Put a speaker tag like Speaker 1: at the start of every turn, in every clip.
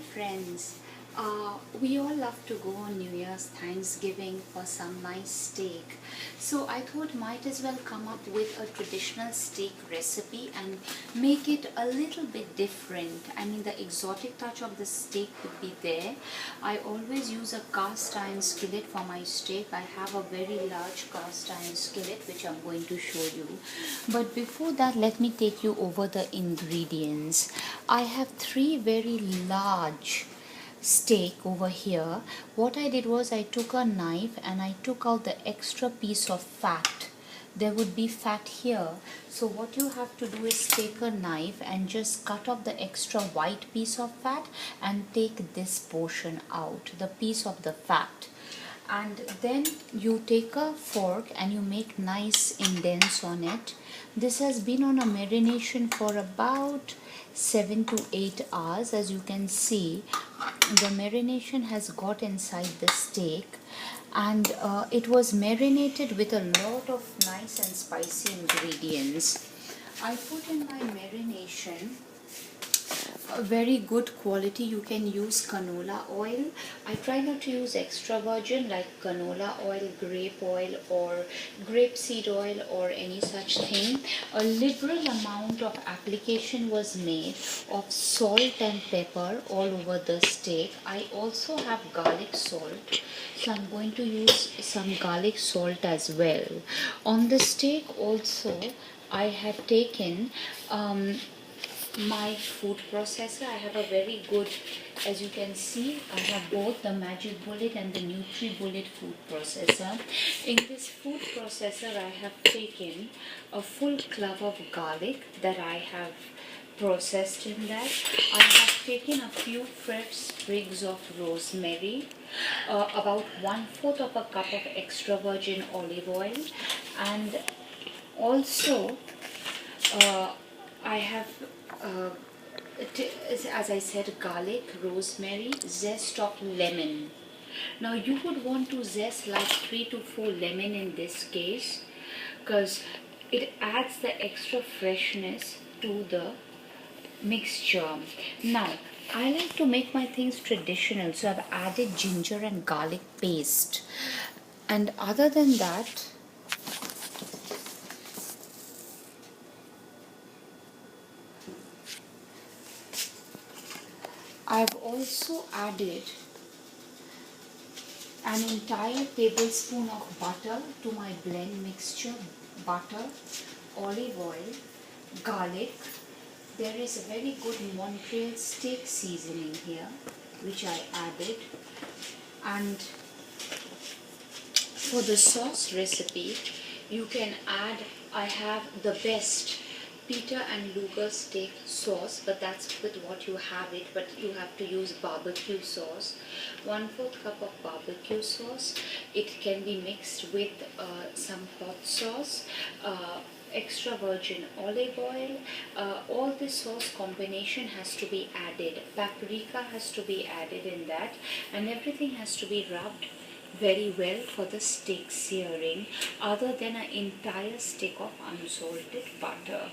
Speaker 1: friends, we all love to go on New Year's Thanksgiving for some nice steak. So I thought might as well come up with a traditional steak recipe and make it a little bit different. I mean, the exotic touch of the steak would be there. I always use a cast iron skillet for my steak. I have a very large cast iron skillet which I'm going to show you. But before that, let me take you over the ingredients. I have 3 very large steak over here. What I did was I took a knife and I took out the extra piece of fat. There would be fat here, so what you have to do is take a knife and just cut off the extra white piece of fat and take this portion out, the piece of the fat. And then you take a fork and you make nice indents on it. This has been on a marination for about 7 to 8 hours. As you can see, the marination has got inside the steak, and it was marinated with a lot of nice and spicy ingredients. I put in my marination a very good quality. You can use canola oil. I try not to use extra virgin like canola oil, grape oil or grapeseed oil or any such thing. A liberal amount of application was made of salt and pepper all over the steak. I also have garlic salt, so I'm going to use some garlic salt as well. On the steak also I have taken my food processor. I have a very good, as you can see, I have both the Magic Bullet and the NutriBullet food processor. In this food processor I have taken a full clove of garlic that I have processed in that. I have taken a few fresh sprigs of rosemary, about 1/4 of a cup of extra virgin olive oil, and also I have as I said, garlic, rosemary, zest of lemon. Now you would want to zest like 3 to 4 lemon in this case, because it adds the extra freshness to the mixture. Now I like to make my things traditional, so I've added ginger and garlic paste, and other than that I've also added an entire tablespoon of butter to my blend mixture. Butter, olive oil, garlic. There is a very good Montreal steak seasoning here which I added. And for the sauce recipe you can add, I have the best Peter and Lugar steak sauce, but that's with what you have it, but you have to use barbecue sauce. 1/4 cup of barbecue sauce. It can be mixed with some hot sauce, extra virgin olive oil. All this sauce combination has to be added. Paprika has to be added in that, and everything has to be rubbed very well for the steak searing, other than an entire stick of unsalted butter.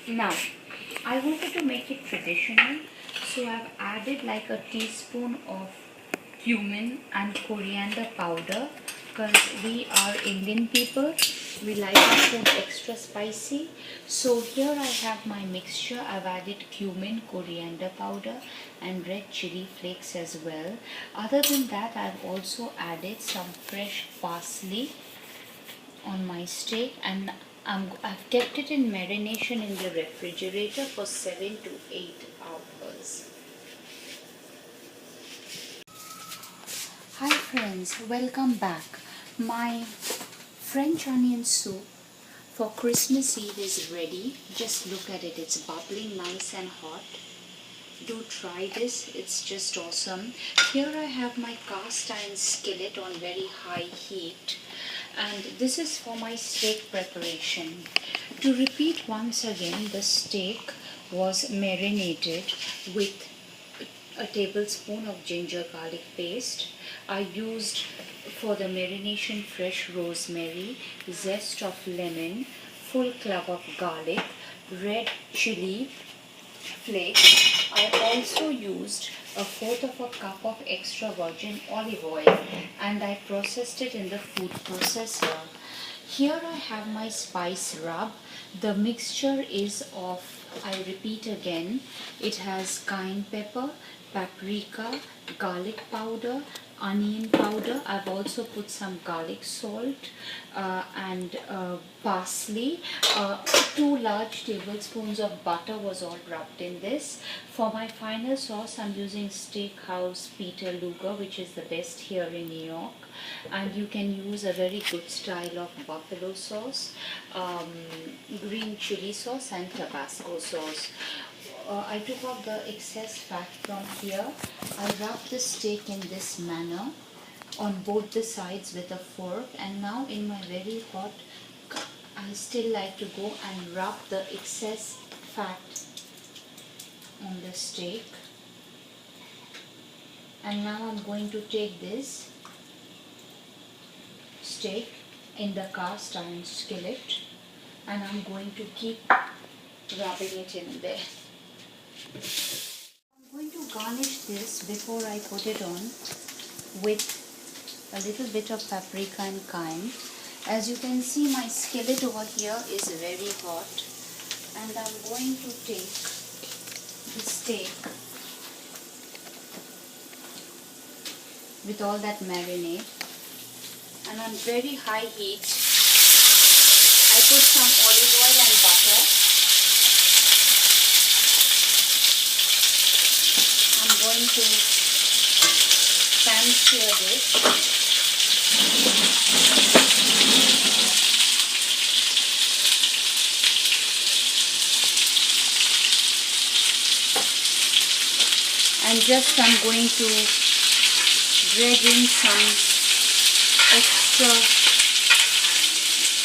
Speaker 1: Now, I wanted to make it traditional, so I've added like a teaspoon of cumin and coriander powder, because we are Indian people, we like our food extra spicy. So here I have my mixture. I've added cumin, coriander powder and red chili flakes as well. Other than that, I've also added some fresh parsley on my steak, and I've kept it in marination in the refrigerator for 7 to 8 hours. Hi friends, welcome back. My French onion soup for Christmas Eve is ready. Just look at it, it's bubbling nice and hot. Do try this, it's just awesome. Here I have my cast iron skillet on very high heat, and this is for my steak preparation. To repeat once again, the steak was marinated with a tablespoon of ginger garlic paste. I used for the marination fresh rosemary, zest of lemon, full clove of garlic, red chili flakes. I also used a fourth of a cup of extra virgin olive oil and I processed it in the food processor. Here I have my spice rub. The mixture is of, I repeat again, it has cayenne pepper, paprika, garlic powder, onion powder. I've also put some garlic salt and parsley. 2 large tablespoons of butter was all rubbed in this. For my final sauce, I'm using Steakhouse Peter Lugar, which is the best here in New York. And you can use a very good style of buffalo sauce, green chili sauce and Tabasco sauce. I took off the excess fat from here. I wrap the steak in this manner on both the sides with a fork, and now in my very hot I still like to go and rub the excess fat on the steak. And now I'm going to take this steak in the cast iron skillet and I'm going to keep rubbing it in there. I'm going to garnish this before I put it on with a little bit of paprika and cayenne. As you can see, my skillet over here is very hot and I'm going to take the steak with all that marinade, and on very high heat I put some olive oil and butter. I'm going to pan sear this. And just I'm going to dredge in some extra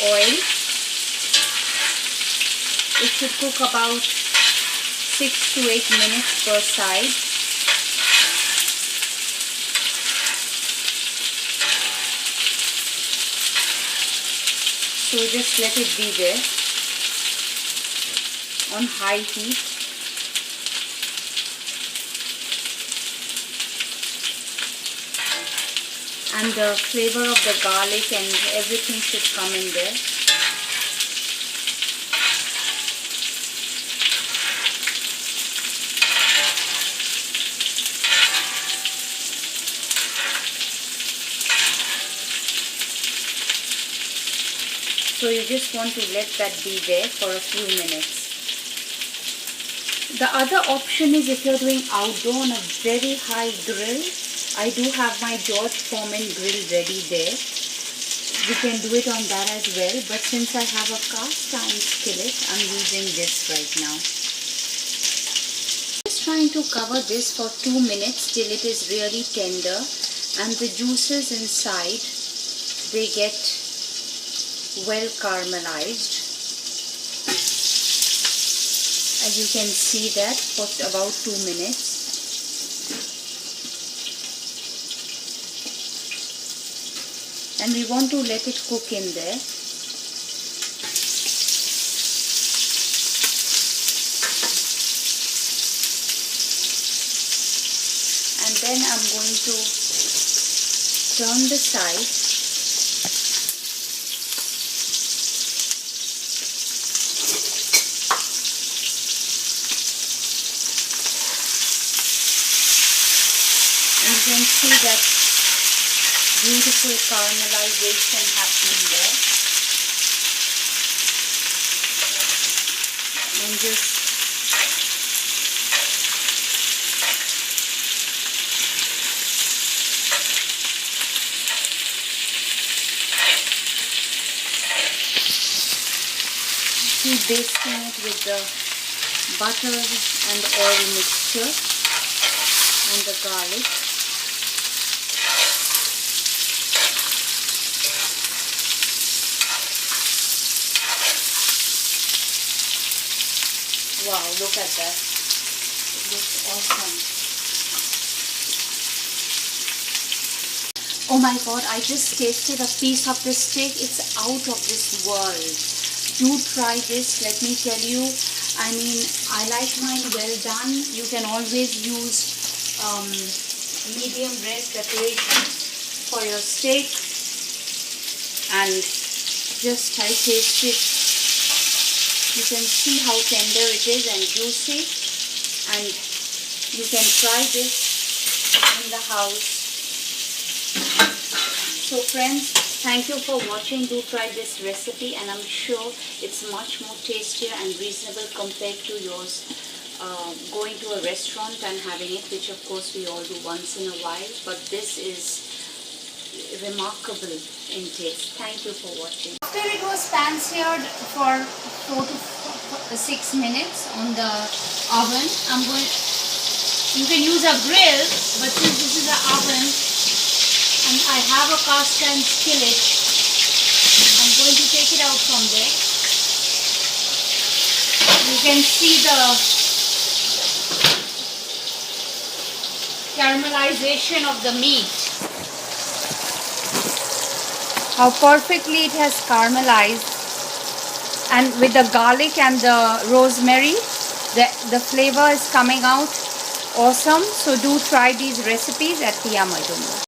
Speaker 1: oil. It should cook about 6 to 8 minutes per side. So just let it be there on high heat. And the flavor of the garlic and everything should come in there. So you just want to let that be there for a few minutes. The other option is if you're doing outdoor on a very high grill. I do have my George Foreman grill ready there. You can do it on that as well, but since I have a cast iron skillet, I'm using this right now. Just trying to cover this for 2 minutes till it is really tender and the juices inside, they get well caramelized. As you can see that for about 2 minutes. And we want to let it cook in there. And then I'm going to turn the side. And you can see that beautiful caramelization happening there. And just keep basting it with the butter and oil mixture and the garlic. Wow, look at that. It looks awesome. Oh my god, I just tasted a piece of this steak. It's out of this world. Do try this. Let me tell you, I mean, I like mine well done. You can always use medium rare preparation for your steak, and just I taste it. You can see how tender it is and juicy, and you can try this in the house. So friends, thank you for watching. Do try this recipe, and I'm sure it's much more tastier and reasonable compared to yours going to a restaurant and having it, which of course we all do once in a while, but this is remarkable in taste. Thank you for watching. After it was pan-seared for 4 to 6 minutes on the oven, you can use a grill, but since this is an oven and I have a cast iron skillet, I'm going to take it out from there. You can see the caramelization of the meat. How perfectly it has caramelized, and with the garlic and the rosemary, the flavor is coming out awesome. So do try these recipes at Tblspn.